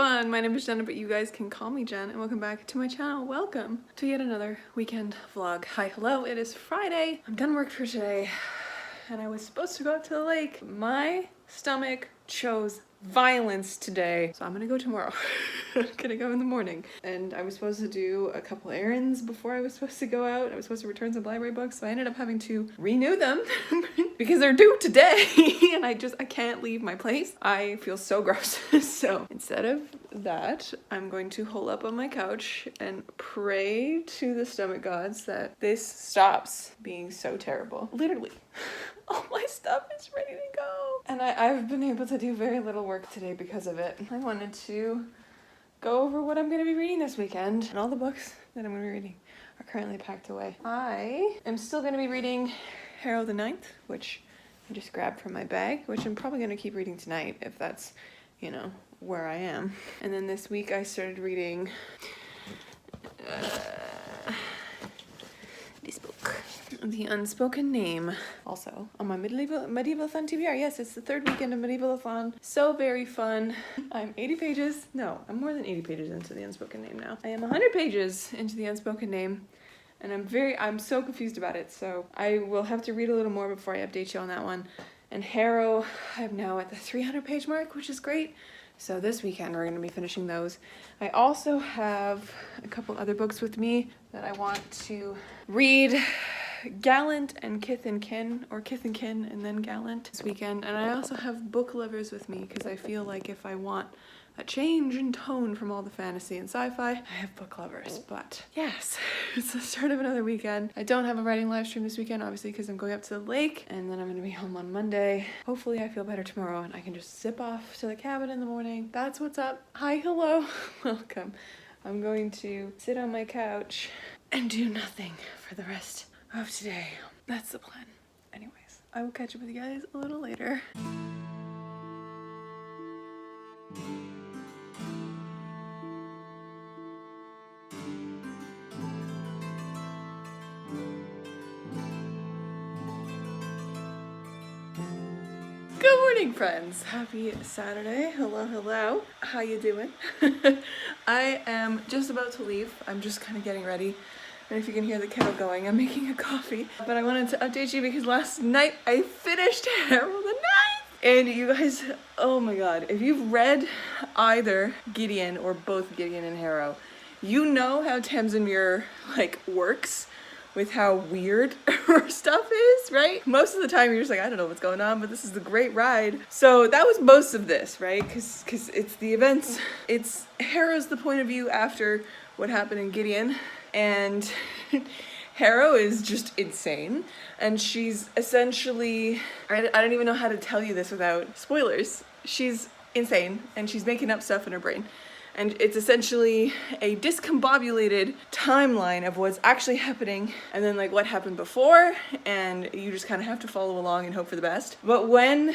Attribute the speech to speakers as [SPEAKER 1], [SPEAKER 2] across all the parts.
[SPEAKER 1] everyone, my name is Jenna, but you guys can call me Jen, and welcome back to my channel. Welcome to yet another weekend vlog. Hi, hello, it is Friday. I'm done work for today, and I was supposed to go out to the lake. My stomach chose violence today, so I'm gonna go tomorrow. I'm gonna go in the morning. And I was supposed to do a couple errands before I was supposed to go out. I was supposed to return some library books, so I ended up having to renew them because they're due today. And I can't leave my place. I feel so gross. So instead of that, I'm going to hole up on my couch and pray to the stomach gods that this stops being so terrible. Literally. All my stuff is ready to go. And I've been able to do very little work today because of it. I wanted to go over what I'm going to be reading this weekend. And all the books that I'm going to be reading are currently packed away. I am still going to be reading Harrow the Ninth, which I just grabbed from my bag, which I'm probably going to keep reading tonight if that's, you know, where I am. And then this week I started reading this book, The Unspoken Name, also on my medieval-a-thon TBR. Yes, it's the third weekend of medieval-a-thon. So very fun. I'm 80 pages. No, I'm more than 80 pages into The Unspoken Name now. I am 100 pages into The Unspoken Name, and I'm so confused about it. So I will have to read a little more before I update you on that one. And Harrow, I'm now at the 300 page mark, which is great. So this weekend we're going to be finishing those. I also have a couple other books with me that I want to read. Gallant and Kith and Kin, or Kith and Kin and then Gallant this weekend. And I also have book lovers with me because I feel like if I want a change in tone from all the fantasy and sci-fi, I have book lovers. But yes, it's the start of another weekend. I don't have a writing live stream this weekend, obviously, because I'm going up to the lake, and then I'm going to be home on Monday. Hopefully I feel better tomorrow and I can just zip off to the cabin in the morning. That's what's up. Hi, hello, welcome. I'm going to sit on my couch and do nothing for the rest of today. That's the plan. Anyways, I will catch up with you guys a little later. Good morning, friends. Happy Saturday. Hello, hello. How you doing? I am just about to leave. I'm just kind of getting ready. And if you can hear the kettle going, I'm making a coffee. But I wanted to update you because last night I finished Harrow the Ninth. And you guys, oh my god, if you've read either Gideon or both Gideon and Harrow, you know how Tamsin Muir like works with how weird her stuff is, right? Most of the time you're just like, I don't know what's going on, but this is a great ride. So that was most of this, right? Because it's the events. It's Harrow's the point of view after what happened in Gideon. And Harrow is just insane. And she's essentially, I don't even know how to tell you this without spoilers. She's insane and she's making up stuff in her brain. And it's essentially a discombobulated timeline of what's actually happening and then like what happened before, and you just kind of have to follow along and hope for the best. But when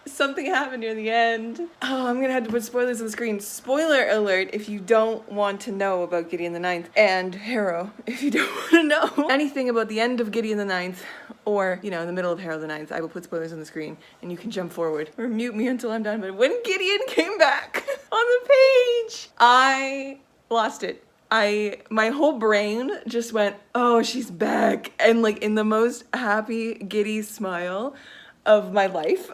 [SPEAKER 1] something happened near the end, oh, I'm gonna have to put spoilers on the screen. Spoiler alert if you don't want to know about Gideon the Ninth, and Harrow if you don't want to know anything about the end of Gideon the Ninth, or, you know, in the middle of Harrow the Ninth. I will put spoilers on the screen and you can jump forward or mute me until I'm done. But when Gideon came back on the page, I lost it. My whole brain just went, oh, she's back. And like in the most happy, giddy smile of my life.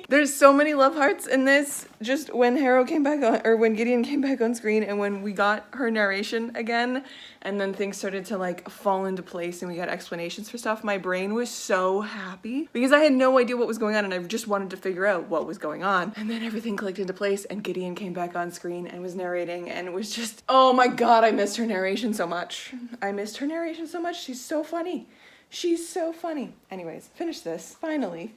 [SPEAKER 1] There's so many love hearts in this. Just when Harrow came back on, or when Gideon came back on screen, and when we got her narration again, and then things started to like fall into place and we got explanations for stuff, my brain was so happy because I had no idea what was going on and I just wanted to figure out what was going on. And then everything clicked into place and Gideon came back on screen and was narrating, and it was just, oh my god, I missed her narration so much. I missed her narration so much. She's so funny. She's so funny. Anyways, finish this, finally.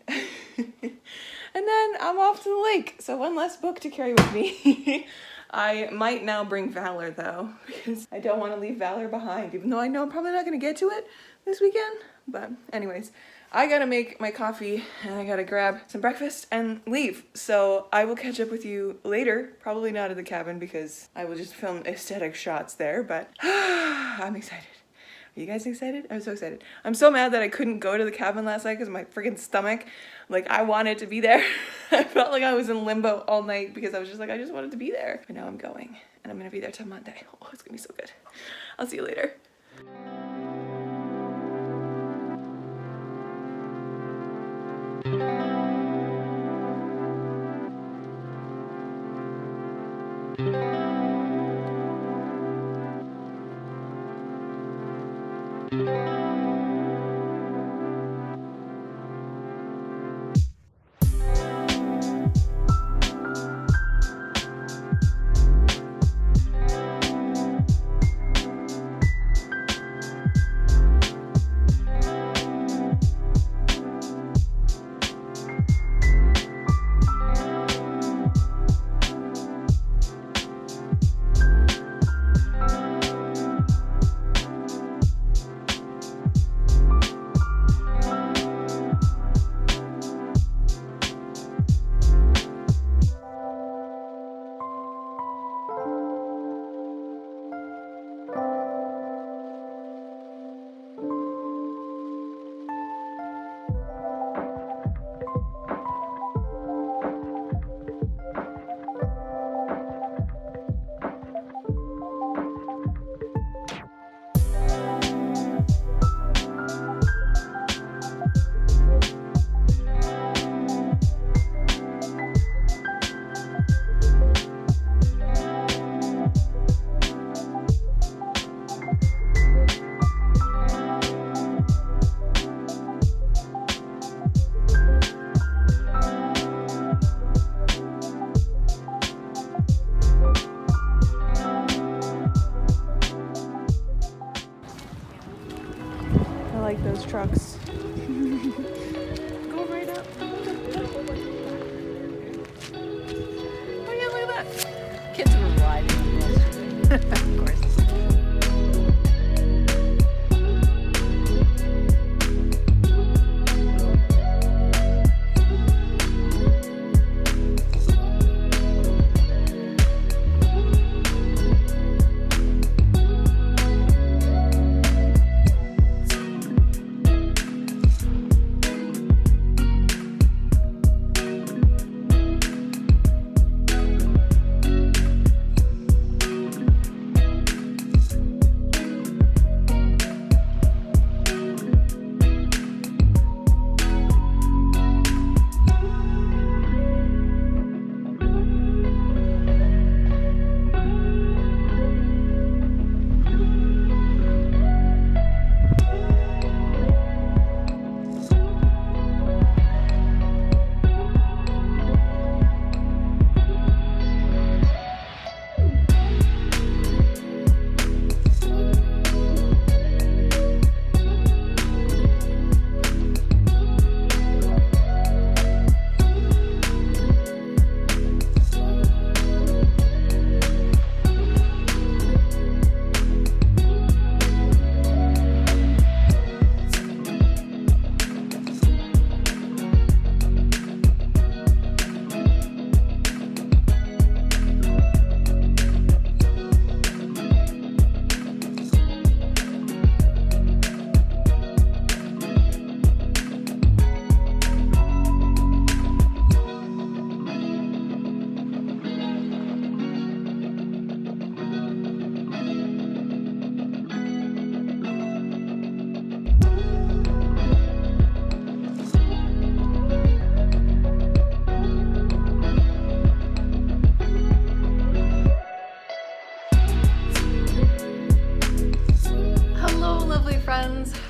[SPEAKER 1] And then I'm off to the lake. So one less book to carry with me. I might now bring Valor though, because I don't want to leave Valor behind, even though I know I'm probably not going to get to it this weekend. But anyways, I gotta make my coffee and I gotta grab some breakfast and leave. So I will catch up with you later, probably not at the cabin because I will just film aesthetic shots there, but I'm excited. Are you guys excited? I'm so excited. I'm so mad that I couldn't go to the cabin last night because of my freaking stomach. Like, I wanted to be there. I felt like I was in limbo all night because I was just like, I just wanted to be there. But now I'm going, and I'm gonna be there till Monday. Oh, it's gonna be so good. I'll see you later. I like those trucks. Go right up. Oh yeah, look at that.
[SPEAKER 2] Kids were riding on yesterday.
[SPEAKER 1] Of course.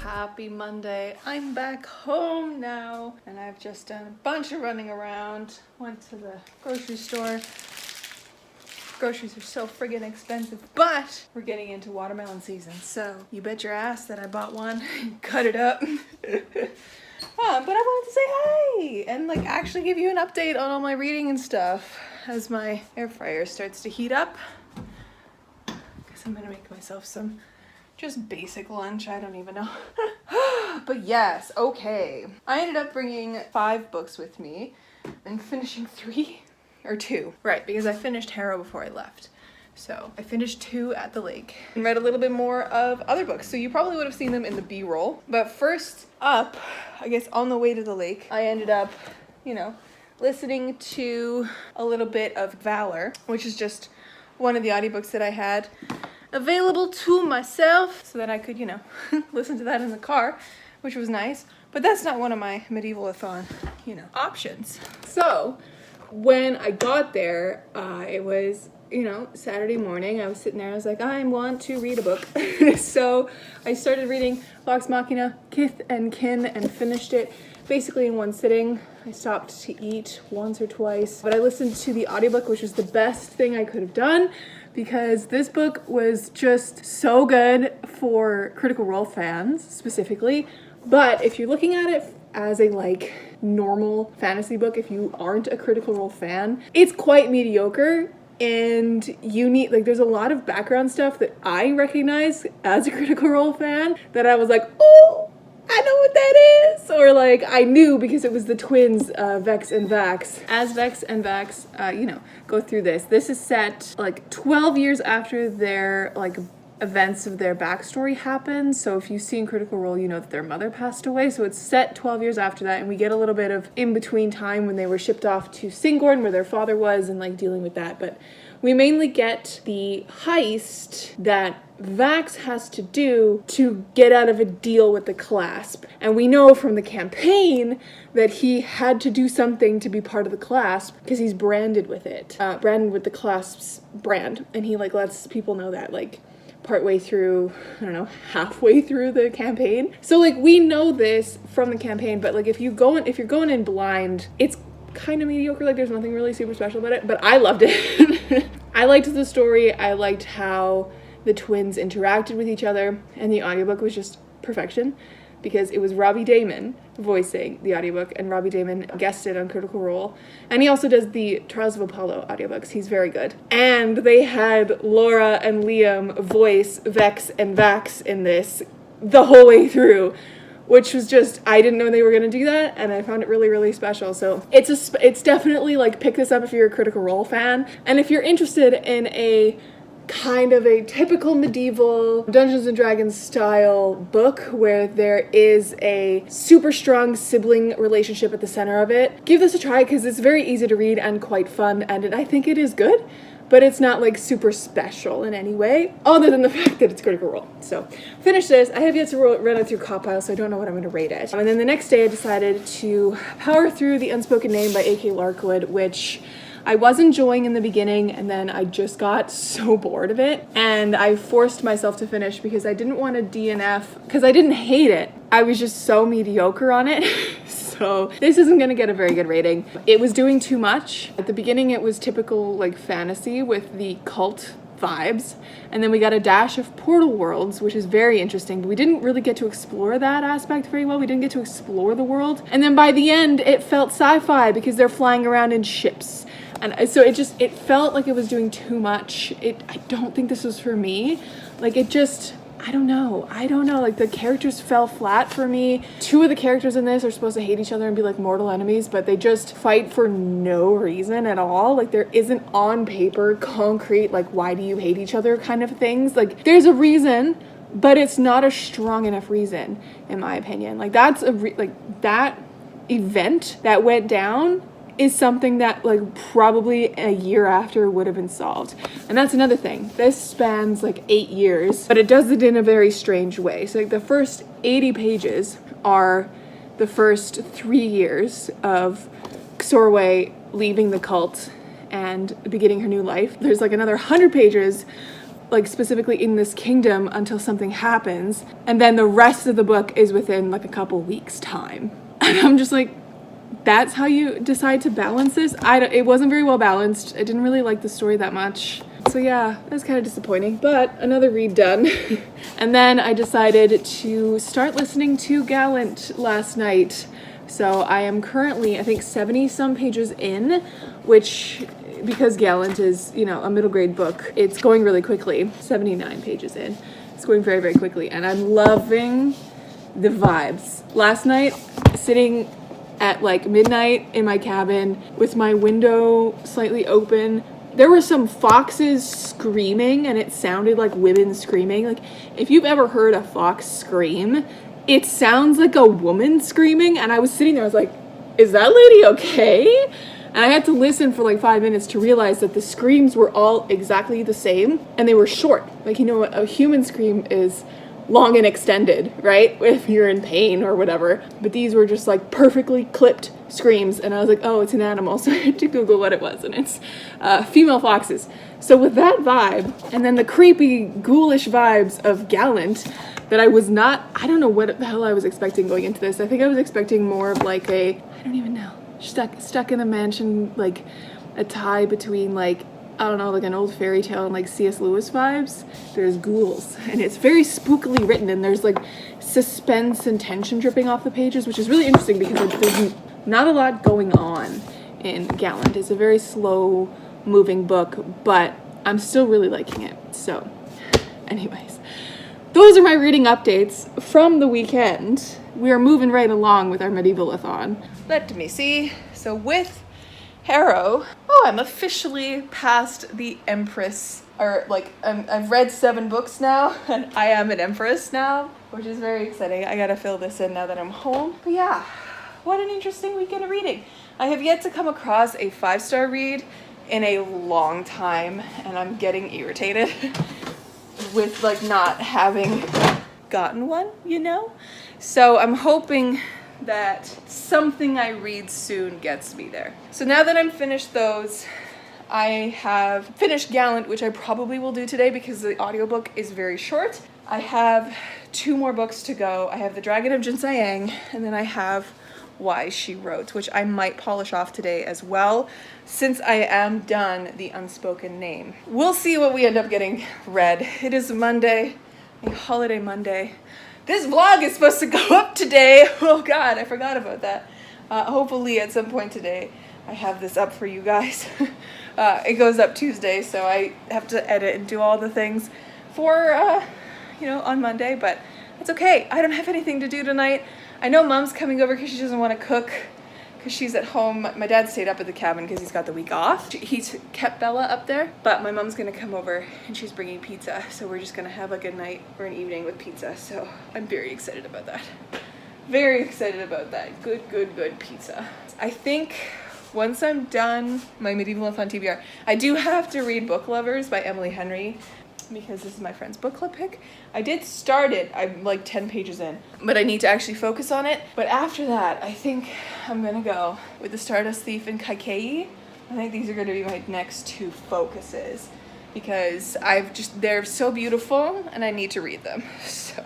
[SPEAKER 1] Happy Monday. I'm back home now and I've just done a bunch of running around. Went to the grocery store. Groceries are so friggin' expensive, but we're getting into watermelon season, so you bet your ass that I bought one and cut it up. But I wanted to say hi and like actually give you an update on all my reading and stuff as my air fryer starts to heat up. Guess I'm gonna make myself some just basic lunch, I don't even know. But yes, okay. I ended up bringing 5 books with me and finishing 3 or 2. Right, because I finished Harrow before I left. So I finished 2 at the lake and read a little bit more of other books. So you probably would have seen them in the B-roll. But first up, I guess on the way to the lake, I ended up, listening to a little bit of Valor, which is just one of the audiobooks that I had available to myself so that I could, listen to that in the car, which was nice. But that's not one of my medieval-a-thon, options. So when I got there, it was, Saturday morning. I was sitting there. I was like, I want to read a book. So I started reading Vox Machina, Kith and Kin, and finished it basically in one sitting. I stopped to eat once or twice, but I listened to the audiobook, which was the best thing I could have done, because this book was just so good for Critical Role fans specifically. But if you're looking at it as a normal fantasy book, if you aren't a Critical Role fan, it's quite mediocre. And you need, there's a lot of background stuff that I recognize as a Critical Role fan that I was like, oh, I know what that is. Or I knew because it was the twins, Vex and Vax. As Vex and Vax, go through this. This is set 12 years after their events of their backstory happen. So if you've seen Critical Role, you know that their mother passed away. So it's set 12 years after that, and we get a little bit of in-between time when they were shipped off to Singorn, where their father was, and dealing with that. But we mainly get the heist that Vax has to do to get out of a deal with the Clasp. And we know from the campaign that he had to do something to be part of the Clasp because he's branded with it. Branded with the Clasp's brand. And he lets people know that partway through, halfway through the campaign. So we know this from the campaign, but if you're going in blind, it's kind of mediocre. There's nothing really super special about it, but I loved it. I liked the story. I liked how the twins interacted with each other, and the audiobook was just perfection because it was Robbie Damon voicing the audiobook, and Robbie Damon guested on Critical Role, and he also does the Trials of Apollo audiobooks. He's very good. And they had Laura and Liam voice Vex and Vax in this the whole way through, which was just, I didn't know they were going to do that, and I found it really, really special. So it's definitely pick this up if you're a Critical Role fan, and if you're interested in a kind of a typical medieval Dungeons and Dragons style book where there is a super strong sibling relationship at the center of it, give this a try because it's very easy to read and quite fun, and I think it is good, but it's not super special in any way other than the fact that it's Critical Role. So finish this. I have yet to run it through Compile, so I don't know what I'm going to rate it. And then the next day I decided to power through The Unspoken Name by A.K. Larkwood, which I was enjoying in the beginning, and then I just got so bored of it, and I forced myself to finish because I didn't want to DNF, because I didn't hate it. I was just so mediocre on it. So this isn't going to get a very good rating. It was doing too much. At the beginning it was typical fantasy with the cult vibes, and then we got a dash of Portal Worlds, which is very interesting, but we didn't really get to explore that aspect very well. We didn't get to explore the world, and then by the end it felt sci-fi because they're flying around in ships. And so it felt like it was doing too much. I don't think this was for me. I don't know. The characters fell flat for me. 2 of the characters in this are supposed to hate each other and be mortal enemies, but they just fight for no reason at all. There isn't on paper concrete, why do you hate each other kind of things. There's a reason, but it's not a strong enough reason, in my opinion. That event that went down is something that probably a year after would have been solved. And that's another thing. This spans 8 years, but it does it in a very strange way. So the first 80 pages are the first 3 years of Sorway leaving the cult and beginning her new life. There's another 100 pages specifically in this kingdom until something happens, and then the rest of the book is within a couple weeks time. And I'm just that's how you decide to balance this? It wasn't very well balanced. I didn't really like the story that much. So yeah, that's kind of disappointing, but another read done. And then I decided to start listening to Gallant last night. So I am currently, I think, 70 some pages in, which, because Gallant is, a middle grade book, it's going really quickly. 79 pages in. It's going very, very quickly, and I'm loving the vibes. Last night, sitting at midnight in my cabin with my window slightly open, there were some foxes screaming, and it sounded like women screaming. Like, if you've ever heard a fox scream, it sounds like a woman screaming, and I was sitting there, I was like, is that lady okay? And I had to listen for like 5 minutes to realize that the screams were all exactly the same, and they were short. Like, you know, a human scream is long and extended, right? If you're in pain or whatever. But these were just like perfectly clipped screams, and I was like, oh, it's an animal. So I had to Google what it was, and it's female foxes. So with that vibe, and then the creepy, ghoulish vibes of Gallant, that I don't know what the hell I was expecting going into this. I think I was expecting more of like I don't even know, stuck in a mansion, like a tie between like, I don't know, like an old fairy tale and like C.S. Lewis vibes. There's ghouls, and it's very spookily written, and there's like suspense and tension dripping off the pages, which is really interesting because there's not a lot going on in Gallant. It's a very slow moving book, but I'm still really liking it. So anyways, those are my reading updates from the weekend. We are moving right along with our medieval-a-thon. Let me see. So with Harrow, I'm officially past the Empress, or like I've read 7 books now, and I am an Empress now, which is very exciting. I gotta fill this in now that I'm home. But yeah, what an interesting weekend of reading. I have yet to come across a 5-star read in a long time, and I'm getting irritated with like not having gotten one, you know? So I'm hoping that something I read soon gets me there. So now that I'm finished those, I have finished Gallant, which I probably will do today because the audiobook is very short. I have 2 more books to go. I have The Dragon of Jinsayang, and then I have Why She Wrote, which I might polish off today as well, since I am done The Unspoken Name. We'll see what we end up getting read. It is Monday, a holiday Monday. This vlog is supposed to go up today. Oh God, I forgot about that. Hopefully at some point today I have this up for you guys. It goes up Tuesday, so I have to edit and do all the things for, on Monday, but it's okay. I don't have anything to do tonight. I know Mom's coming over because she doesn't want to cook because she's at home. My dad stayed up at the cabin because he's got the week off. He's kept Bella up there, but my mom's gonna come over and she's bringing pizza. So we're just gonna have like a night or an evening with pizza. So I'm very excited about that. Very excited about that. Good pizza. I think once I'm done my medieval-a-thon TBR, I do have to read Book Lovers by Emily Henry, because this is my friend's book club pick. I did start it, I'm like 10 pages in, but I need to actually focus on it. But after that, I think I'm gonna go with The Stardust Thief and Kaikei. I think these are gonna be my next 2 focuses because they're so beautiful and I need to read them. So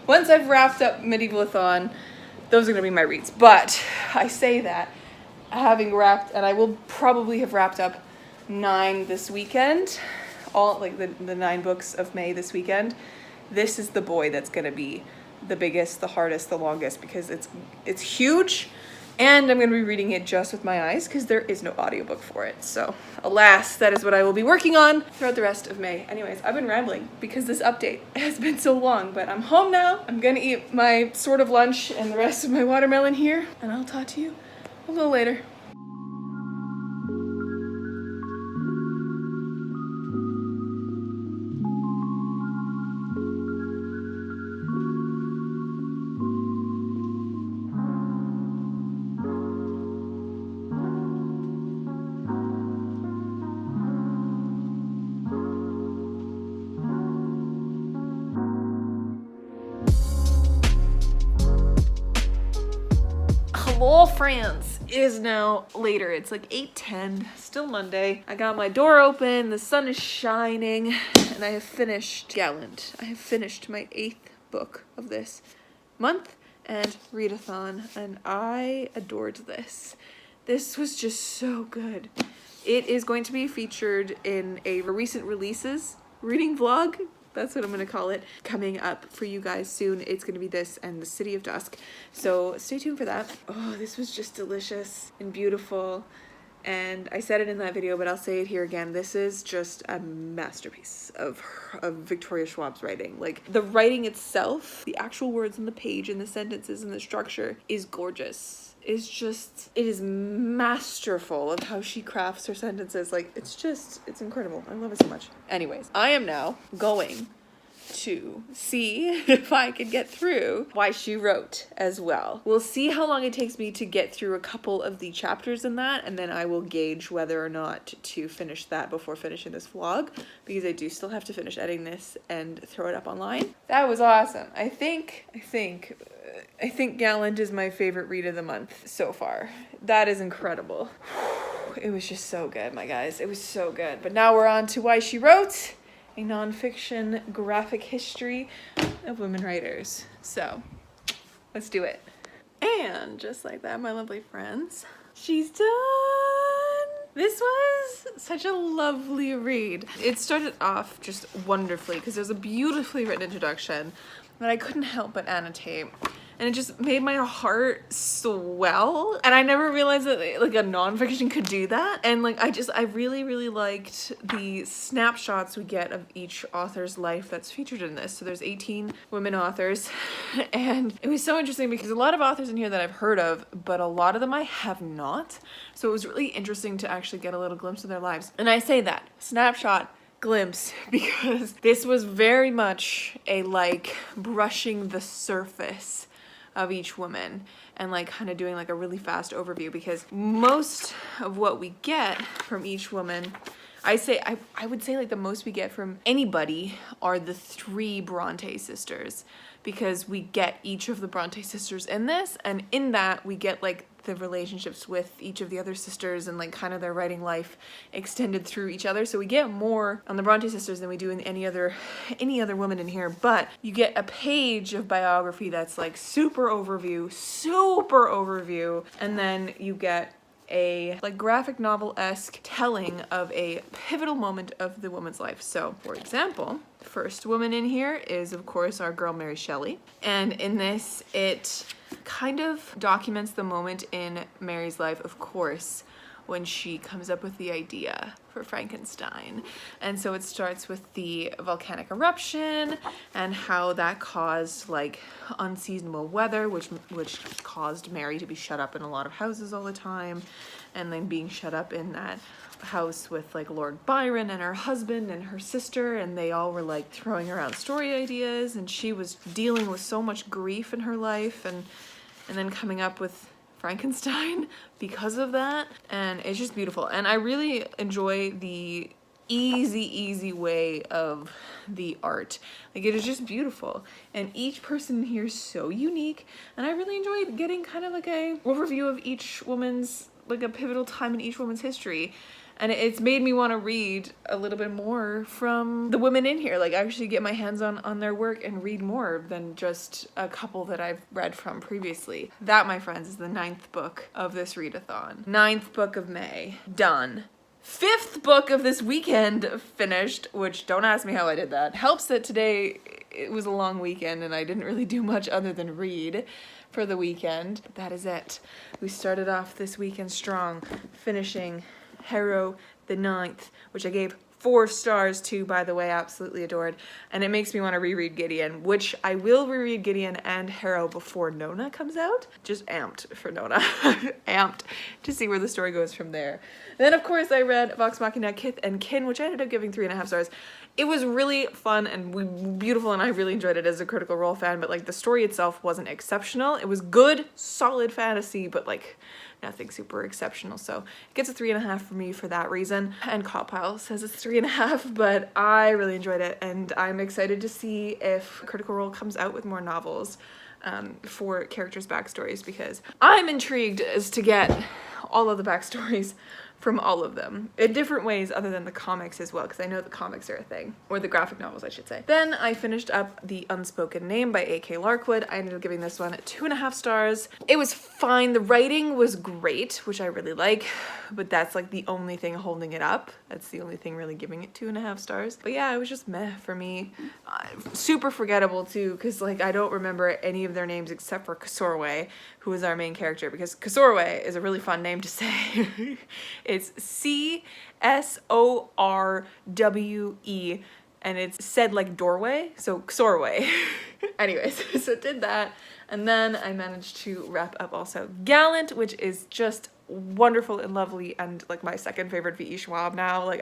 [SPEAKER 1] once I've wrapped up medieval-a-thon, those are gonna be my reads. But I say that having wrapped, and I will probably have wrapped up 9 this weekend, all like the 9 books of May this weekend. This is the boy that's gonna be the biggest, the hardest, the longest, because it's huge, and I'm gonna be reading it just with my eyes because there is no audiobook for it. So alas, that is what I will be working on throughout the rest of May. Anyways, I've been rambling because this update has been so long, but I'm home now. I'm gonna eat my sort of lunch and the rest of my watermelon here, and I'll talk to you a little later. Hello friends, it is now later. It's like 8:10, still Monday. I got my door open, the sun is shining, and I have finished Gallant. I have finished my 8th book of this month and readathon, and I adored this. This was just so good. It is going to be featured in a recent releases reading vlog. That's what I'm going to call it, coming up for you guys soon. It's going to be this and The City of Dusk. So stay tuned for that. Oh, this was just delicious and beautiful. And I said it in that video, but I'll say it here again. This is just a masterpiece of Victoria Schwab's writing. Like, the writing itself, the actual words on the page and the sentences and the structure is gorgeous. is just, it is masterful of how she crafts her sentences. Like, it's incredible. I love it so much. Anyways, I am now going to see if I can get through Why She Wrote as well. We'll see how long it takes me to get through a couple of the chapters in that, and then I will gauge whether or not to finish that before finishing this vlog, because I do still have to finish editing this and throw it up online. That was awesome. I think Gallant is my favorite read of the month so far. That is incredible. It was just so good, my guys. It was so good. But now we're on to Why She Wrote, a nonfiction graphic history of women writers. So let's do it. And just like that, my lovely friends, she's done. This was such a lovely read. It started off just wonderfully because there's a beautifully written introduction that I couldn't help but annotate. And it just made my heart swell. And I never realized that like a nonfiction could do that. And like, I really, really liked the snapshots we get of each author's life that's featured in this. So there's 18 women authors. And it was so interesting because a lot of authors in here that I've heard of, but a lot of them I have not. So it was really interesting to actually get a little glimpse of their lives. And I say that, snapshot, glimpse, because this was very much a like brushing the surface of each woman and like kind of doing like a really fast overview, because most of what we get from each woman, I would say like the most we get from anybody are the 3 Bronte sisters, because we get each of the Bronte sisters in this, and in that we get like the relationships with each of the other sisters and like kind of their writing life extended through each other. So we get more on the Bronte sisters than we do in any other woman in here, but you get a page of biography that's like super overview, and then you get a like graphic novel-esque telling of a pivotal moment of the woman's life. So for example, the first woman in here is of course our girl Mary Shelley, and in this it kind of documents the moment in Mary's life, of course, when she comes up with the idea for Frankenstein. And so it starts with the volcanic eruption and how that caused like unseasonable weather, which caused Mary to be shut up in a lot of houses all the time, and then being shut up in that house with like Lord Byron and her husband and her sister, and they all were like throwing around story ideas, and she was dealing with so much grief in her life, and then coming up with Frankenstein because of that. And it's just beautiful, and I really enjoy the easy way of the art. Like, it is just beautiful, and each person here is so unique, and I really enjoyed getting kind of like a overview of each woman's, like a pivotal time in each woman's history. And it's made me want to read a little bit more from the women in here, like actually get my hands on their work and read more than just a couple that I've read from previously. That, my friends, is the 9th book of this readathon. 9th book of May, done. 5th book of this weekend finished, which don't ask me how I did that. Helps that today it was a long weekend and I didn't really do much other than read for the weekend. But that is it. We started off this weekend strong, finishing Harrow the 9th, which I gave 4 stars to, by the way, absolutely adored. And it makes me want to reread Gideon, which I will reread Gideon and Harrow before Nona comes out. Just amped for Nona. Amped to see where the story goes from there. Then, of course, I read Vox Machina, Kith and Kin, which I ended up giving 3.5 stars. It was really fun and beautiful, and I really enjoyed it as a Critical Role fan, but like the story itself wasn't exceptional. It was good, solid fantasy, but like nothing super exceptional. So it gets a 3.5 for me for that reason. And Copile says it's 3.5, but I really enjoyed it, and I'm excited to see if Critical Role comes out with more novels for characters' backstories, because I'm intrigued as to get all of the backstories from all of them in different ways other than the comics as well, because I know the comics are a thing, or the graphic novels I should say. Then I finished up The Unspoken Name by A.K. Larkwood. I ended up giving this one 2.5 stars. It was fine. The writing was great, which I really like, but that's like the only thing holding it up. That's the only thing really giving it 2.5 stars. But yeah, it was just meh for me. Super forgettable too, because like I don't remember any of their names except for Casorwe, who is our main character, because Casorwe is a really fun name to say. It's Csorwe, and it's said like doorway, so Xorway. Anyways, so did that, and then I managed to wrap up also Gallant, which is just wonderful and lovely, and like my second favorite V.E. Schwab now. Like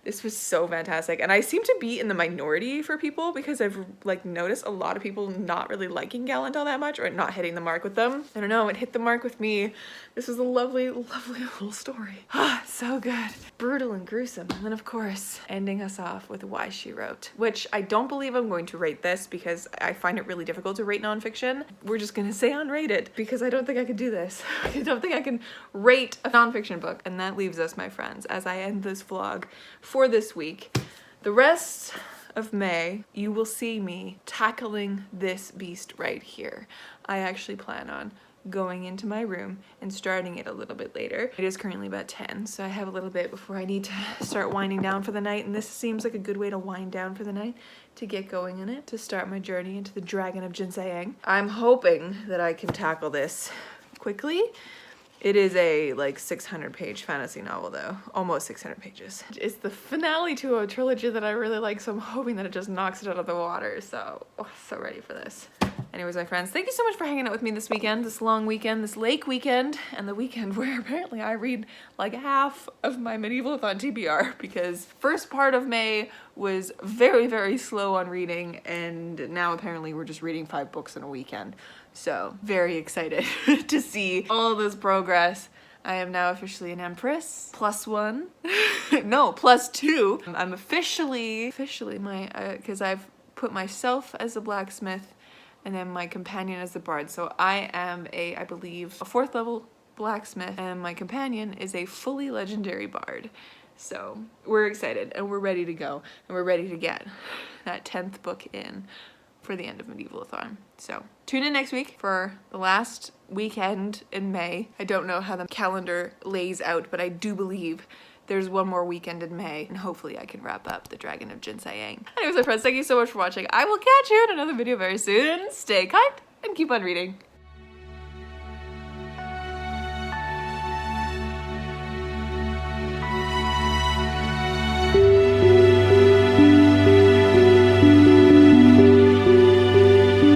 [SPEAKER 1] this was so fantastic, and I seem to be in the minority for people because I've like noticed a lot of people not really liking Gallant all that much, or not hitting the mark with them. I don't know, it hit the mark with me. This was a lovely, lovely little story. Ah, so good. Brutal and gruesome. And then of course, ending us off with Why She Wrote, which I don't believe I'm going to rate this because I find it really difficult to rate nonfiction. We're just gonna say unrated because I don't think I could do this. I don't think I can rate a nonfiction book. And that leaves us, my friends, as I end this vlog for this week. The rest of May, you will see me tackling this beast right here. I actually plan on going into my room and starting it a little bit later. It is currently about 10, so I have a little bit before I need to start winding down for the night, and this seems like a good way to wind down for the night, to get going in it, to start my journey into the Dragon of Jinsayang. I'm hoping that I can tackle this quickly. It is a like 600-page fantasy novel though, almost 600 pages. It's the finale to a trilogy that I really like, so I'm hoping that it just knocks it out of the water. So, so ready for this. Anyways, my friends, thank you so much for hanging out with me this weekend, this long weekend, this lake weekend, and the weekend where apparently I read like half of my medieval-a-thon TBR, because first part of May was very, very slow on reading, and now apparently we're just reading 5 books in a weekend. So very excited to see all this progress. I am now officially an Empress, +1, no, +2. I'm officially my, because I've put myself as a blacksmith and then my companion as the bard. So I am I believe, a 4th level blacksmith, and my companion is a fully legendary bard. So we're excited and we're ready to go, and we're ready to get that 10th book in for the end of medieval-a-thon. So tune in next week for the last weekend in May. I don't know how the calendar lays out, but I do believe there's one more weekend in May, and hopefully I can wrap up the Dragon of Jinsayang. Anyways, my friends, thank you so much for watching. I will catch you in another video very soon. Stay kind and keep on reading.